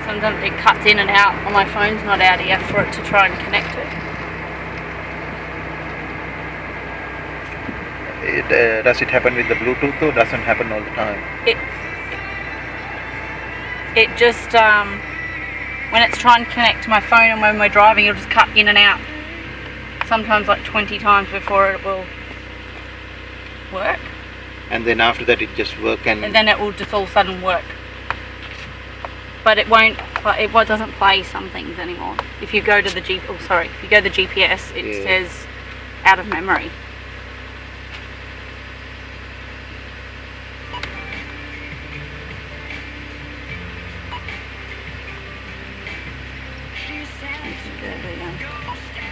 sometimes it cuts in and out, or my phone's not out here for it to try and connect it. Does it happen with the Bluetooth or doesn't happen all the time? It just, when it's trying to connect to my phone and when we're driving, it'll just cut in and out. Sometimes like 20 times before it will work. And then after that it just work and then it will just all of a sudden work. But it won't, it doesn't play some things anymore. If you go to the if you go to the GPS, it says out of memory.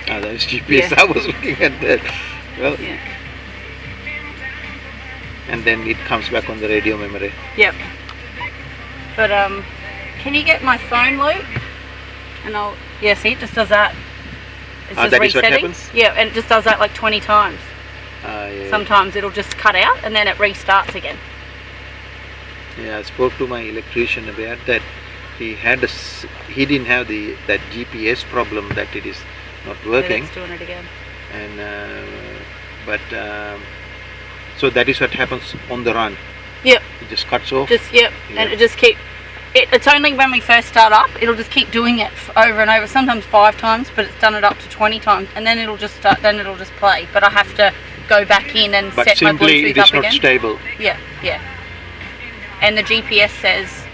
That's GPS. I was looking at that. Well, and then it comes back on the radio memory. Yep. But can you get my phone, Luke? And see, it just does that. It's just that resetting. is what happens? Yeah, and it just does that like 20 times. Yeah. Sometimes it'll just cut out and then it restarts again. Yeah, I spoke to my electrician about that. He didn't have that GPS problem that it is not working. It's doing it again. And so that is what happens on the run. Yep. It just cuts off. And it just it's only when we first start up, it'll just keep doing it over and over, sometimes 5 times, but it's done it up to 20 times, and then it'll just play. But I have to go back in and set my Bluetooth up again. But simply it is not stable. Yeah. And the GPS says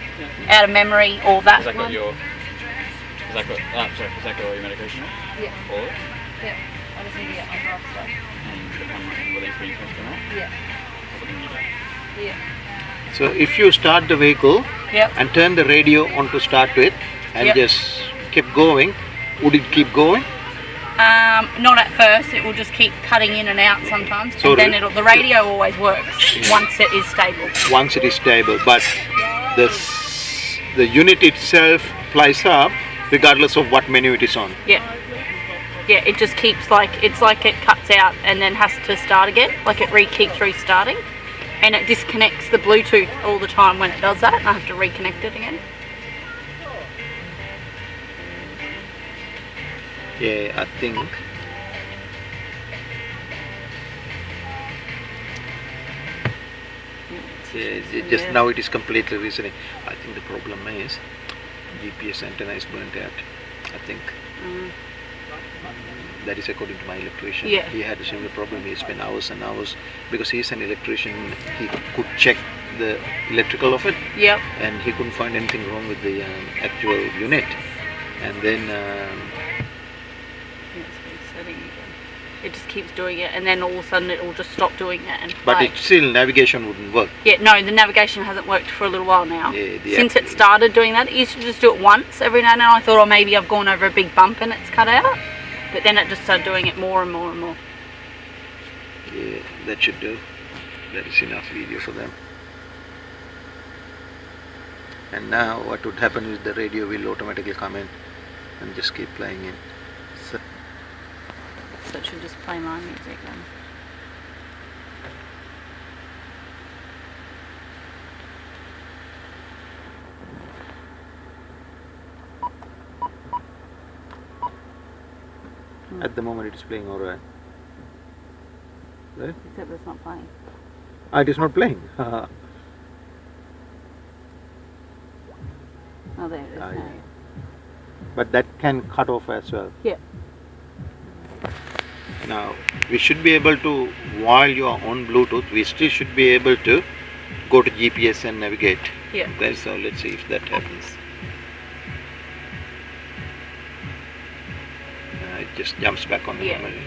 out of memory or that Has that one. has that got your medication? Yeah. All of it? Yeah. I just need to get my drugs stuff. And the one release being finished or not? Yeah. Yeah. So if you start the vehicle and turn the radio on to start with and just keep going, would it keep going? Not at first. It will just keep cutting in and out sometimes, So and then the radio always works once it is stable. Once it is stable, but the unit itself flies up regardless of what menu it is on. Yeah, it just keeps it's like it cuts out and then has to start again, like it keeps restarting, and it disconnects the Bluetooth all the time when it does that, and I have to reconnect it again. Yeah, I think just now it is completely reasoning. I think the problem is GPS antenna is burnt out. I think that is according to my electrician. Yeah. He had a similar problem. He spent hours and hours because he is an electrician. He could check the electrical of it. Yep. And he couldn't find anything wrong with the actual unit. And then it just keeps doing it, and then all of a sudden it will just stop doing it and play. But it still navigation wouldn't work. Yeah, no, the navigation hasn't worked for a little while now. Yeah, Since it started doing that, it used to just do it once every now and then. I thought, maybe I've gone over a big bump and it's cut out. But then it just started doing it more and more and more. Yeah, that should do. That is enough video for them. And now what would happen is the radio will automatically come in and just keep playing in. So it should just play my music then. At the moment it is playing alright. Right? Except it's not playing. It is not playing. Oh, there it is. Yeah. But that can cut off as well. Yeah. Now we should be able to, while you are on Bluetooth, we still should be able to go to GPS and navigate. Yeah. Okay, so let's see if that happens. It just jumps back on the memory.